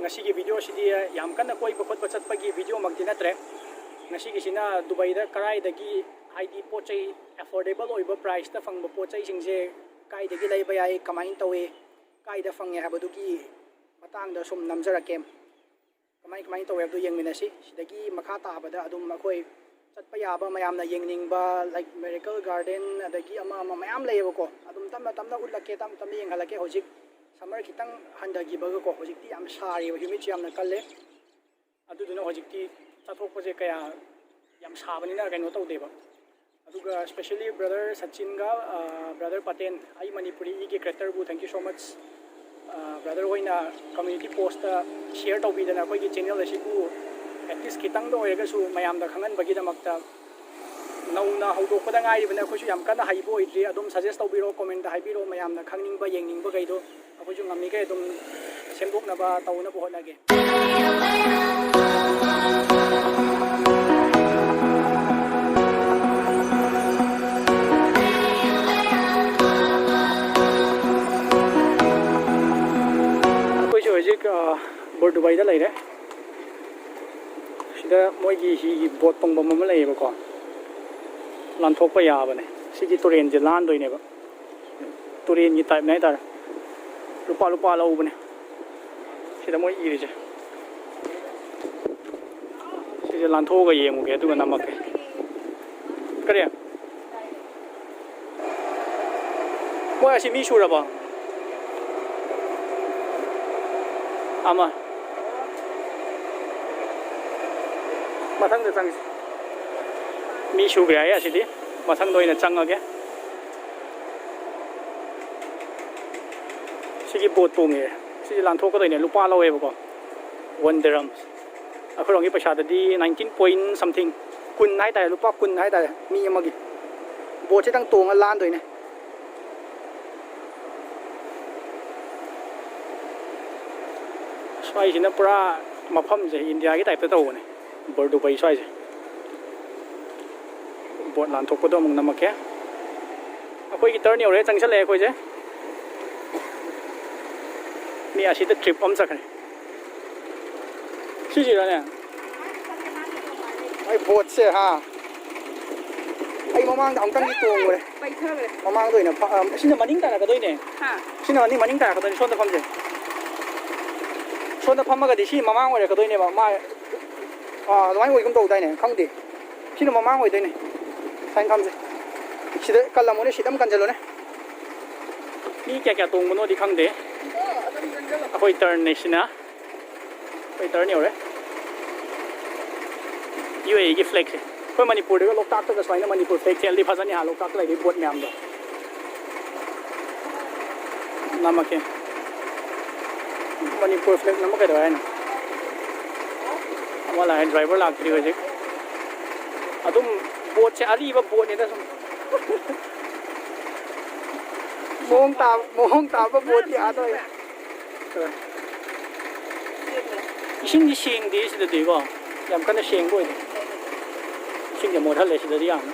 ngasi gi video sidi yam kana koi bakot bachat pagi video magdi natre ngasi gi sina Dubai da karai dagi haidi pochai affordable oiba price ta fang pochai singje kai dagi lai bayai kamain tawe kai da fang ya habadu gi matang da sum namjara kem kamai tawe abdu yeng minasi sidagi makha ta bada adum makoi chatpa yaba mayam na yeng ning ba like miracle garden adagi ama mayam leyebo ko adum tamna utlake tam yeng halake hojik summer kitang handagi baga ko hojikti am sari ba humidity am na kalle adu duna hojikti chathok pose kaya yam sabani na kaino tawde ba aduga especially brother Sachin ga brother Paten ai manipuri gi creator bu thank you so much brother hoina community post share tawbi dana koi gi channel asiku at least kitang do ega su mayam da khangan bagi da makta nauna haudo ko da ngai bana ko su yam kana haibo idri adum suggest tawbiro comment da haibiro mayam na khangning ba yengning ba gaido akoju ngamni ke dum semdok na ba tawna bo honage akoju hojik Burj Dubai da leire sida moigi hi bot pong bom ma leiba ko lan thok pa ya bane sigi turen je lan doi ne ba turen gi type nai tar lupa lau bane sida moi iri je sida lan thok ga yemu ge tu ga namak ke kare moi asi mi shura ba ama mathang da chang mi shu ga ya sidi mathang doi na chang age sigi bot pong e sigi lan thok ko doi ne lupa lawe ba ko 1 dirham akhorong gi paisa da di 19 point something kun nai ta lupa kun nai ta mi amagi bot che tang tong lan doi ne swai jina pura mapham je India gi type ta taw ne Burj Dubai swai je bot lan thok ko do mong namak ke akoi gi turn yore chang chale khoi je mi asi da trip am sakne si ra ne ai bot se ha ai mamang da ong tang gi tong le pai thơ le mamang doi na sina maning ta ka doi ne ha sina maning ta ka doi son da pham je son da pham ma ga di si mamang ore ka doi ne ba ma adumai oi kum dau dai ne khang de sina mamang oi doi ne sain kham je sida kalamone sidam kanjalo ne ni kya tong mono di khang de akoi turn ne sina koi turn yore UAE gi flex koi manipur de loktak ta swai na manipur flex chel di phasani ha loktak lai di bot myam do namake manipur flex namake do ai wala driver lag tri hoje adum bot che ari ba bot ne da sum mohong ta ba bot ya do ising di sing di sida di go yam kana sing boy sing ya mo thal le sida di am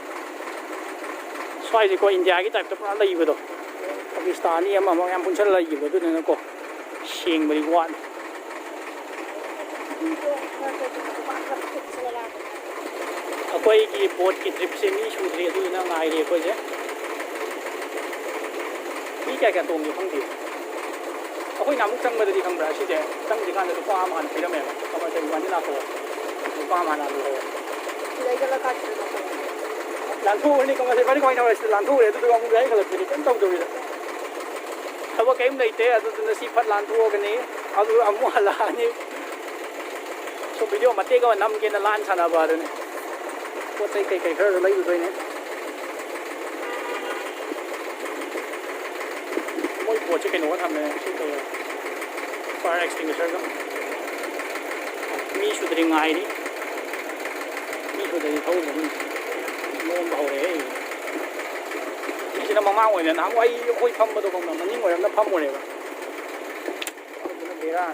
swai ji ko India gi type ta pra lai ba do Pakistani am ma yam pun chal lai ba du ne ko sing bari wan akoi ki boat ki trip se mi shu re du na ngai re ko je ni kya tong ni khang di akoi namuk chang ma di khang bra si je chang di kan da pa ma han pi ra me ka ma chang wan ni la ko pa ma na lu dai ga la ka lan thu ni ko ma se bari ko na re lan thu re du ko mu dai ka la ni kan tong du ri thaba kem nei te adu na si phat lan thu ga ni adu amu hala ni so video mate ga nam ke na lan chana ba de ne ko tai kai khar lai du doi ne moi po che ke no tham ne si to fire extinguisher ga mi shu dri ngai ni mi shu dri thau ni nom ba ho re ni chỉ là mama ngồi này nắng quay khôi phăm bao nhiêu không mà những ngồi nó phăm ngồi này mà nó bị ra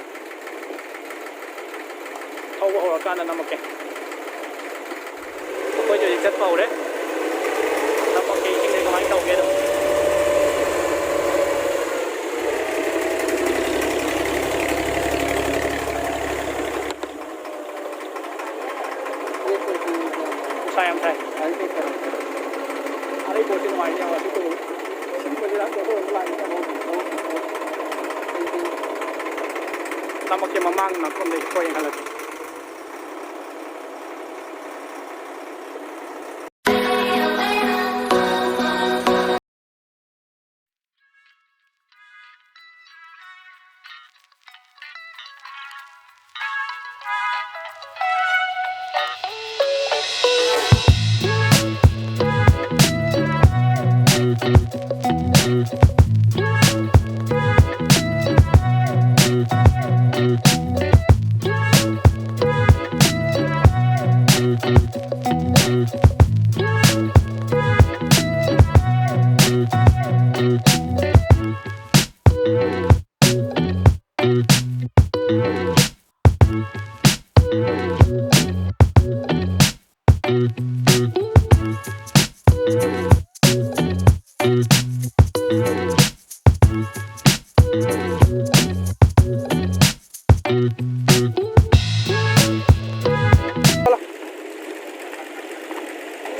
thâu vào hồ can là nằm ok bây giờ chất vào đấy nằm ok thì đây có máy tàu kia đâu ꯌꯥꯡꯈꯩ ꯑꯗꯩ ꯄꯣꯠꯁꯤ ꯅꯨꯡꯉꯥꯏꯅꯦꯕ ꯑꯁꯤ ꯇꯧꯕ ꯁꯤꯒꯨꯝꯕꯁꯤꯗ photo ꯑꯃ ꯂꯥꯛꯅꯦ ꯇꯃꯛꯀꯤ ꯃꯃꯥꯡ ꯅꯥꯀꯣꯡꯗꯩ ꯈꯣꯏ ꯌꯦꯡꯍꯜꯂꯛꯀꯦ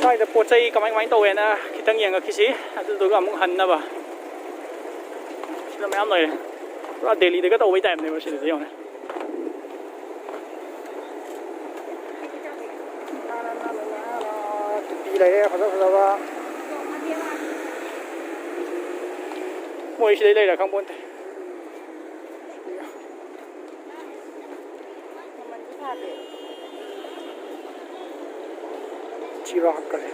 ꯁ꯭ꯋꯥꯏꯗ ꯄꯣꯠ ꯆꯩ ꯀꯃꯥꯏ ꯇꯧꯋꯦꯅ ꯈꯤꯇꯪ ꯌꯦꯡꯉꯛꯈꯤꯁꯤ ꯑꯗꯨꯗꯨꯒ ꯑꯃꯨꯛ ꯍꯟꯅꯕ ꯁꯤꯗ ꯃꯌꯥꯝ ꯂꯩꯔꯦ ꯄꯨꯔꯥ ꯗꯦꯜꯂꯤꯗꯒ ꯇꯧꯕꯩ ꯇꯥꯏꯞꯅꯦꯕ ꯁꯤꯗꯗꯤ ꯌꯦꯡꯉꯨꯅꯦ ꯇꯨꯄꯤ ꯂꯩꯔꯦ ꯐꯖꯕ ꯃꯣꯏ ꯁꯤꯗꯩ ꯂꯩꯔ ꯈꯪꯄꯣꯟꯇꯦ Chirag kare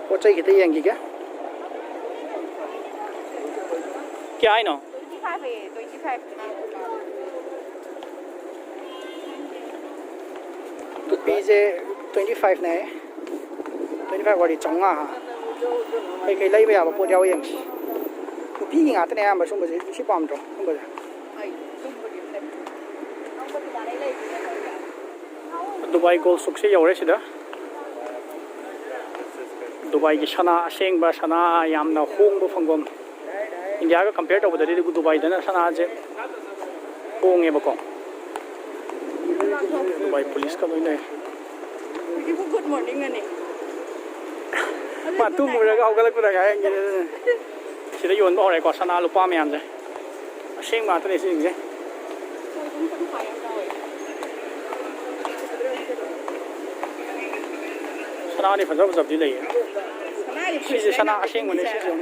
पोचा कितने येंगी क्या क्या है ना 25 तो पीजे 25 ने 25 वाली चौंगा कई लाई पे आप पोच जाओ येंगी तो पी की आते ने हम बस उम्मीद इसी पाम तो उम्मीद दुबई गोल्ड सुक से यावरे सिदा दुबई की सना असेंग सना यामना होंग फंगम इंडिया का कंपेयर तौबदरी दुबई दना सना जे होंगे बको दुबई पुलिस का लोइने गुड मॉर्निंग अने मातु मुरगा हौगलक पुरा गायंगे सिदा योन बो रे को सना लुपा मयाम जे असेंग मातने सिंगे सना नि फजब जबदी लई सिजे सना असेंग मने सिजे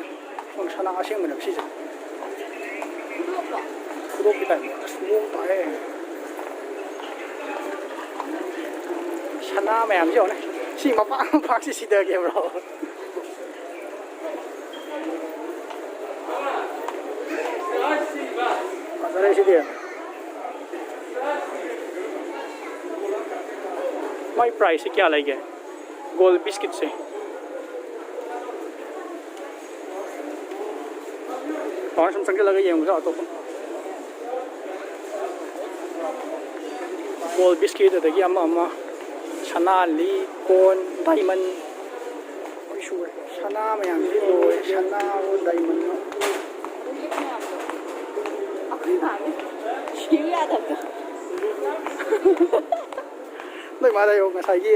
ong sana asing mana sih? Suruh kita, suruh tahe. Sana macam je, si mapa si dah ke bro. Mana si dia? My price क्या लगे? Gold biscuit से. और सम संख्या लगे ये मुझे आतो गोल बिस्किट अदगी अम्मा अम्मा सना ली कोन डायमंड इशू सना मयाम ली लो सना वो डायमंड शिया दबका नहीं मारा यो ngसाई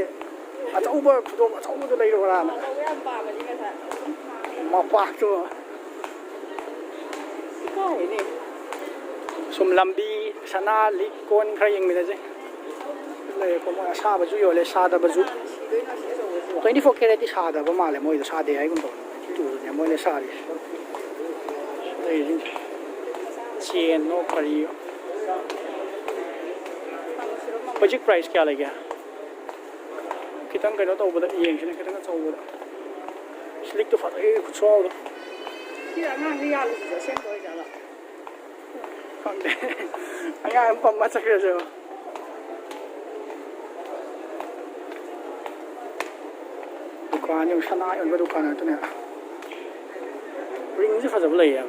अचौबा फुटो अचौबा ले रो रा मपा तो sum lambi sana li kon khra yeng mi je le ko ma sa ba ju yo le sa da ba ju 24 karat di sa da ba ma le moi da sa de ai gun to tu ne moi le sa ri ei jin chien no pari project price kya le gya kitang kaino to ba da yeng sin kitang chau ba slick to fa e ku chau da kia ngang ri ya lu ji xian doi ja la anh em phẩm mắt chắc rồi दुकान yung sana yon ba dukan ito niya ring si fa jab lai ya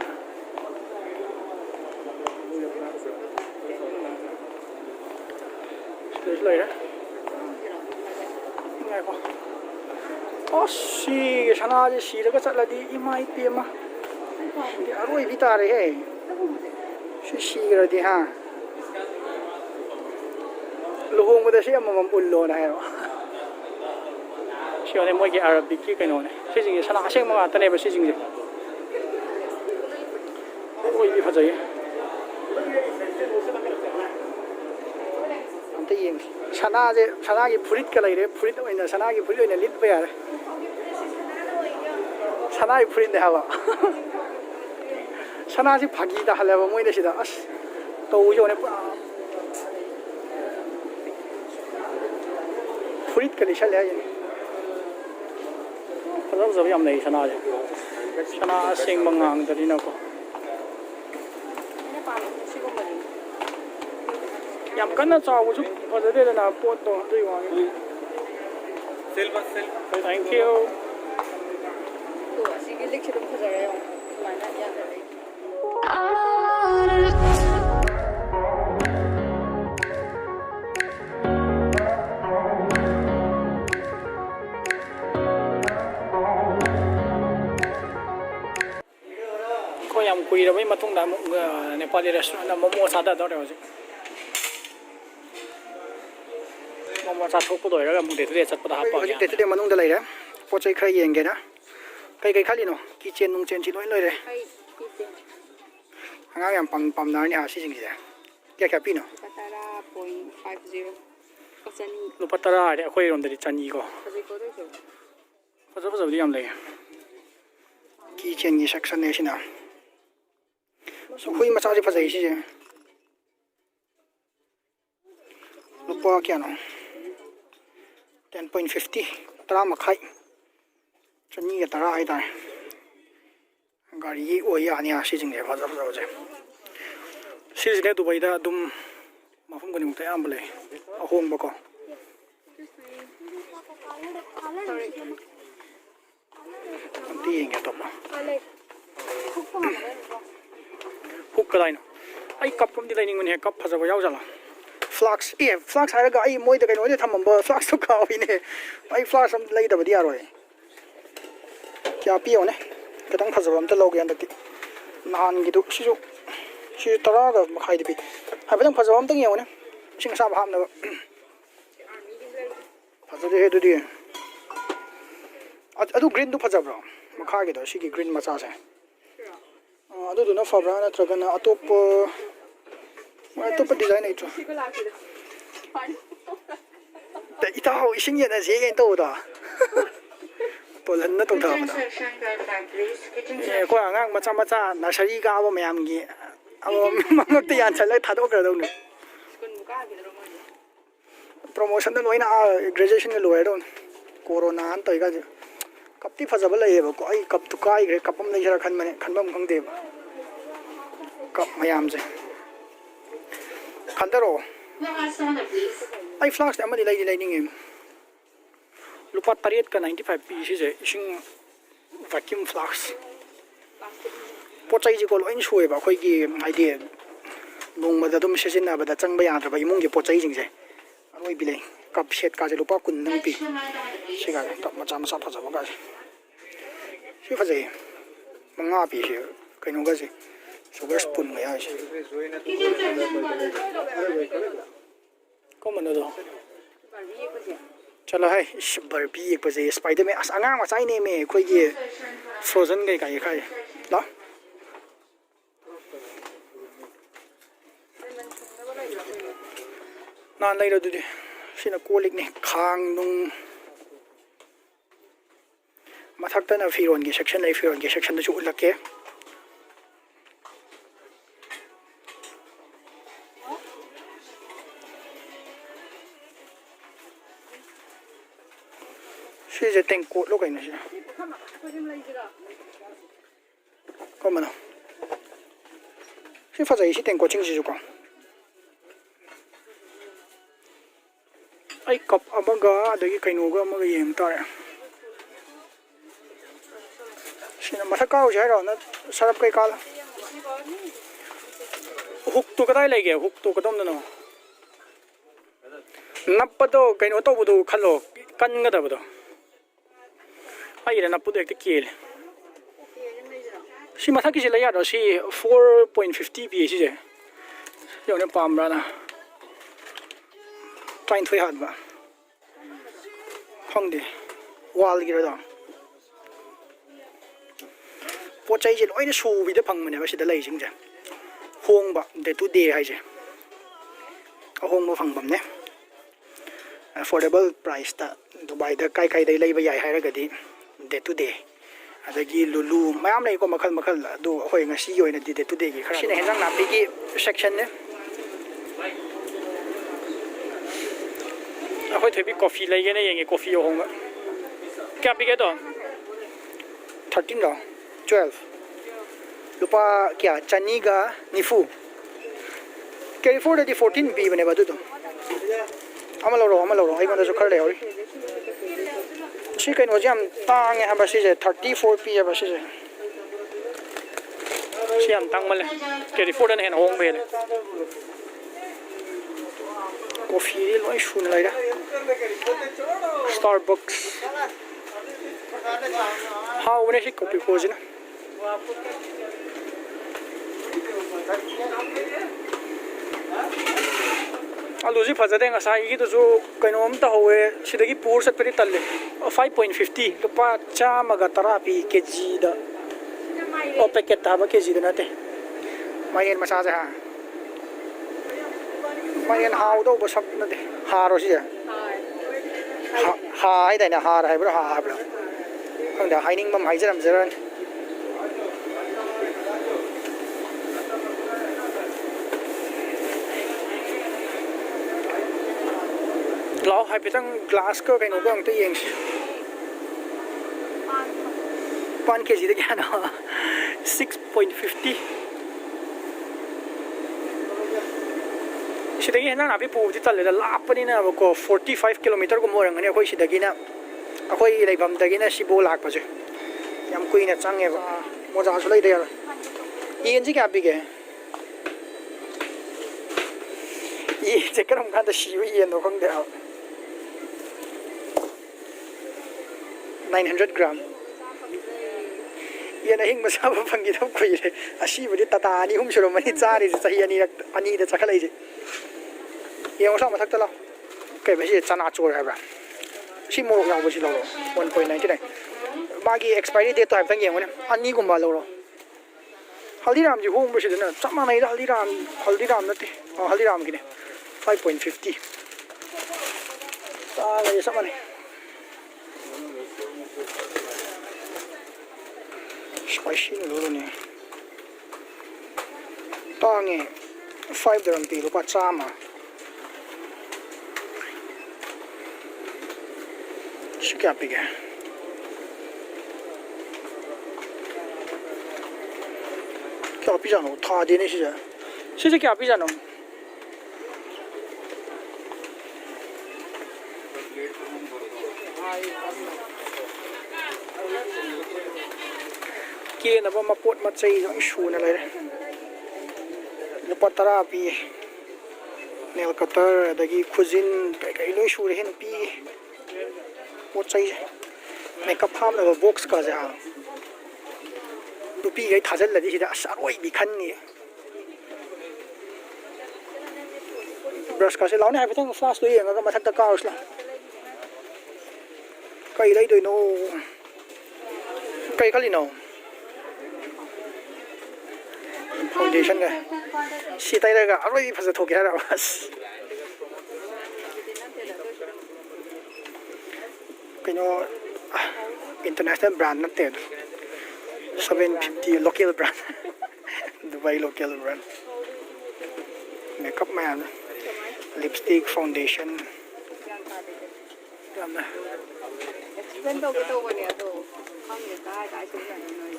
stage lai ra ngai ko oh si sana je si ra ka chat la di imai pe ma di aroi bi ta re he shi ra di ha luhong si amamam ullo na hero siya mo gi Arabic ki kaino ne sising sana aseng mga tane ba sising oi bi phajai amte yeng sana gi phurit ka lai re phurit oina sana gi phurit oina lit ba yar sana gi phurit ne hawa sana ji phagi da hala ba moi ne sida as to yo ne phurit ka li shal ya Phật giáo yam này sana chứ, sana sinh bằng ngang từ đi nào cô, yam cái nó cho chút Phật giáo đây là bột đồ đây hoàng, thank you. Yam kui rồi mà thung đá một Nepali restaurant là momo sada đó rồi chứ momo sada thuốc rồi đó một để tôi chặt bắt hấp vào để tôi mà nung để lấy đấy po chơi khai yên cái đó cái khai liền nó kitchen nung chen chỉ nói lời đấy hàng yam pam pam nào nhỉ xí gì vậy cái pin nó Lupatara đấy khơi rồi để chăn có bây giờ đi làm lấy kitchen như section này xin nào so hui macha ji phajai si je lupa kya no 10.50 tara ma khai chani ya tara ai ta gari oi ya nia si jing le phaja je si jing ne Dubai da dum mafum gani mutai am le ahong ba ko anti yeng ya to ma huk cái này nó, ai cặp cũng đi lấy những người cặp phải rồi giao ra flax, flax hay là cái mỗi cái nói để thầm bờ flax số cao vậy nè, ai flax xong lấy được đi rồi, kia piao nè, cái thằng phải rồi làm tới lâu cái anh được, nàn cái đó, xíu tara cái mà khai đi, hay phải thằng phải rồi làm tới nhiều nè, xin sao mà ham nữa, phải rồi đi đi, adu green du phải rồi, mà khai cái đó, xí cái green mà sao thế? Aduh na fabra na traga na atop design này chứ. Tại tao sinh nhật là gì cái đâu đó. Bộ lần nó tông thở mà. Qua ngang macha na sari ga ba mayam gi. Mang ti yan chalai thado kar dau ne. Promotion da loina graduation ke loai don. Corona an toi ga cấp tí phật giáo lấy vào có ai cấp tu cái cái cấp âm lấy ra khăn bom không đẹp cấp mày làm gì khăn đó rồi ai flash em mà đi lấy những em lúc bắt tariet cái 95 pieces ấy xin vacuum flash pot chay chỉ có loại suy vào khơi gì idea nung mà đó mình sẽ xin là bây giờ chẳng bây giờ rồi bây giờ muốn cái pot chay gì vậy rồi bị lấy cấp set cái lúc bắt quần năng bị sẽ cái tập mà chăm sóc phật giáo cái si phật gì mang ngà bị gì cái nó cái gì sugar spoon này hay gì có mình đâu chalo hay Barbie cái gì Spiderman as angang mà sai này mẹ cái gì frozen cái khai đó nan đây rồi đi xin là cô lịch này khang nung mà thắc tới là phiền cái section này phiền cái section đó chủ là cái suy sẽ tên cột lúc này nữa có mà nào suy phát triển tên cột chính gì rồi ai cặp ở bên gà để cái nụ gà mà cái gì ta đấy xin mà thắc cao chứ rồi nó sarap cái cá hút tu cái này lấy cái hút tu cái đông nữa nắp bắt đầu cái nụ tàu bắt đầu khăn lò cắn cái đó bắt đầu ai là nắp bắt đầu cái kia xin mà thắc cái gì lấy ra đó xin 4.50 psi chứ giờ này palm ra nè Try hard ba. Hong di. Wall gira da. Po chai je loi na su bi de phang mane ba sida lai jing ja. Hong ba day to day hai je. Hong ba phang bam ne. Affordable price ta Dubai da kai dai lai ba yai hai ra ga di day to day. Adagi lulu mayam nei ko makhal do hoi ngasi yoi na day to day gi khara. Sine henjang na pi gi section ne. Akhoi thebi coffee lai ge na yenge coffee yo hong ba. Kya pi ge to? 13 lo. 12 lupa kya chani ga nifu California di 14 pi bane ba du to amalo ro ai gonda jo khar le ori shi kai no jam tang ha ba si je 34 pi ba si je si am tang mal California hen hong be le coffee loi shun lai da Starbucks how when I coffee ko jina aluji phajade ngasai gi to jo kainom ta howe sidagi pur sat peri talle 5.50 lupa chama ga tarapi kg da o packet ta ba kg da nate mayen masa ja ha mayen how do ba sak nate ha ro si ha ai dai na ha hai bro ha bro không da hai ning mam hai jaram jaran Lão hai petang glass ko kai no bang te yeng pan kg de kya no 6.50 sidagi hena na bi pu ji tal le la pani na ko 45 km ko morang ne khoi sidagi na akhoi leibam dagi na sibo lak pa je yam kui na chang e ba mo ja su lai de ya yen ji kya bi ge ye je karam khan da shi wi yen no khong de 900 gram yen a hing ma sa ba phangi thap kui le asi bu di tata ni hum shuro mani chari ji sahi ani da chakhalai ji yeng sa ma thak ta la kai ba si chana chor ha ba si mo yang bu si lo 1.99 magi expiry date to ha tang yeng ne ani gum ba lo ro haldiram ji hong bu si na chama nai da haldiram na te haldiram gi ne 5.50 ta ga sa ma ne spicy lolo ne tangi 5 dirham pi lupa chama sikya pige kya pi jano tha de ne si kya pi jano kia na ba mapot machai jong shu na lai lupa tara pi nail cutter dagi khuzin kai loi shu re hen pi pochai makeup pham na box ka ja tupi gai thajal la di sida asaroi bi khan ni brush ka se laune ha pethang fast loi anga ka mathak ta ka usla kai lai doi no kai khali no foundation ga si tai ga aroi phaja thoke ha ra bas kino international brand na te 750 local brand Dubai local brand makeup man lipstick foundation yamna explain to ke to bane to ham ye kai su ja noi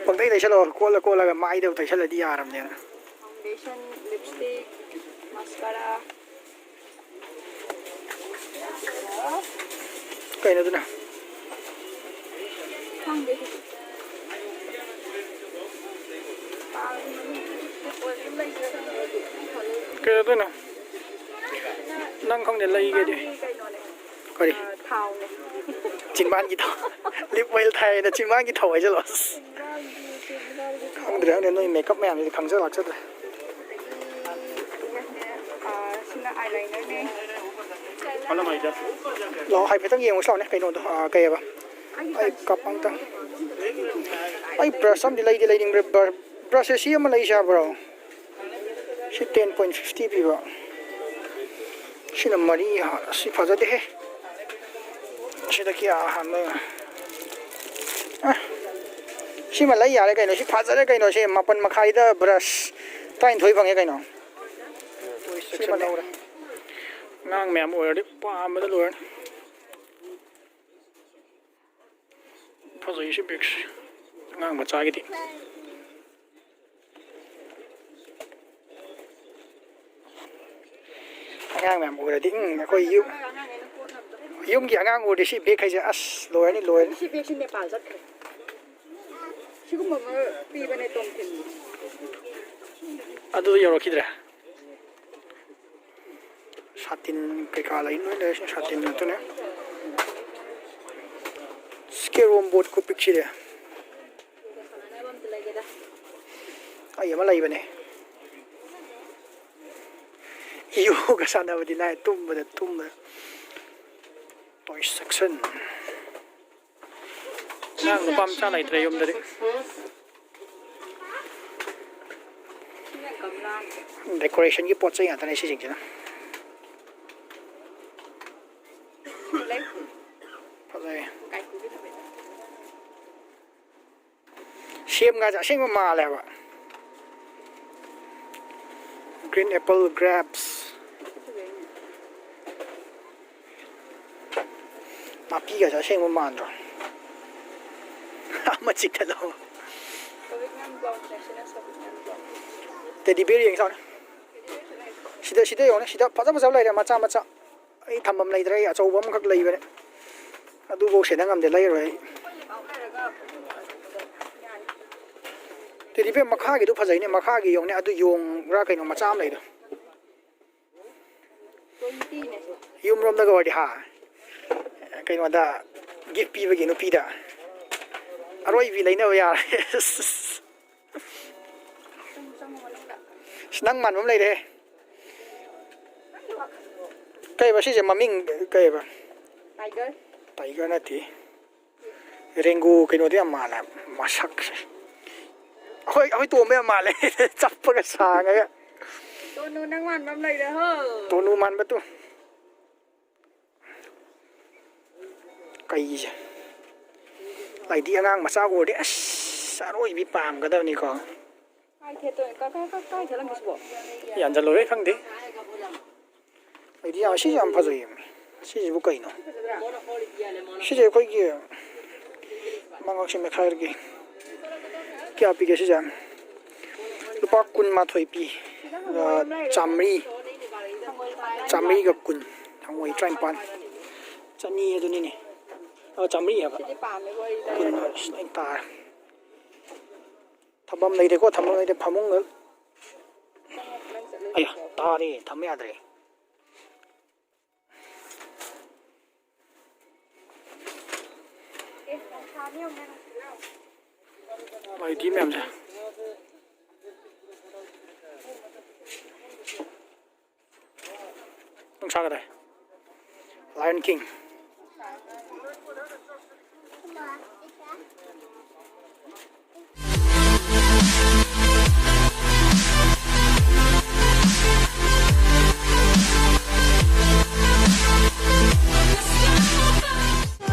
pang dai chalo kola ga mai de tai chala di yaram ne foundation lipstick mascara kai na duna foundation kai duna nang không để lấy cái đi coi đi thau ne chín ban gì thau lip oil thay là chín ban gì thau ấy chứ lo không được nên noi makeup man thì không rất là chất rồi sina eyeliner ne เราให้ไปตั้งเยี่ยงวันเสาร์เนี่ยไก่โน่นไก่ปะไอ้กับอังตังไอ้บรัชซัมดีเลยดิ้งบรัชเสียมาเลยใช่ปะชิ10.50 ปีปะชินมารีฮะสิพาจะเดะชิตะกี้อาหารเลยชิมันเลยอะไรกันเนาะชิพาจะได้กันเนาะชิมาเป็นมาขายได้บรัชตั้งถอยฟังยังไงเนาะชิมันเอาเลยนั่งแม่หมวยดิป้าไม่ได้เลยพอจะยิ่งบิ๊กนั่งมาจ่ายกี่นั่งแม่หมวยดิค่อยยุ่งกี่นั่งอูดิชิบิ๊กใครจะอัสลอยนี่ลอยชิเบกชินเนปาลสักชิกุมันปีไปในตรงถิ่นอะดูยังรอคิดเลยsatin kekala ini ada satin itu nih scarum board ko picture ya ayah malah iba nih iyo kasana ba din ay tumba toy section nang lupam chalai treyom dari decoration ki pot sai ata nai si jing na xem nga xem mà là vậy green apple grapes mà pi cái xem mà rồi mà chỉ cái đó teddy bear yang sao sida yang sida pasal lại mà cha ai thầm mầm này đây à châu bấm khắc lì vậy à du vô sẽ đang ngầm để lấy rồi teddy bear makha cái du phật này makha cái yang này du yung ra cái nó mà chăm này đó yung rom đó gọi đi ha cái nó đã gift pi với cái nó pi đã rồi vì lấy nó vậy năng mạnh lắm này đây cái bác sĩ sẽ mà mình cái bác tiger này thì rengu cái nó thì mà là mà sắc ôi tua mấy mà lại chắp cái sàng ấyตัวนู้นนั่งมันแบบไหนเด้อเฮ้อ ตัวนู้นมันแบบตัวcái gì lại đi ngang mà sao rồi đấy sao rồi bị bám cái đâu này có cái thế tôi cái thế là cái gì nhận ra lỗi không đấy lại đi à xí làm phải rồi xí gì cái nó xí gì cái gì mang cái gì mà khai cái kia bị cái gì vậy lúc bác quân mà thôi bị chăm ri cái quân thằng ngoài tranh pan chân ni cái này chăm ri hả quân anh taทำบำเลยเด็กก็ทำเลยเด็กพามุงเงยไอ้ตาดิทำไม่ได้ไปที่แม่จ้ะต้องชักอะไร Lion King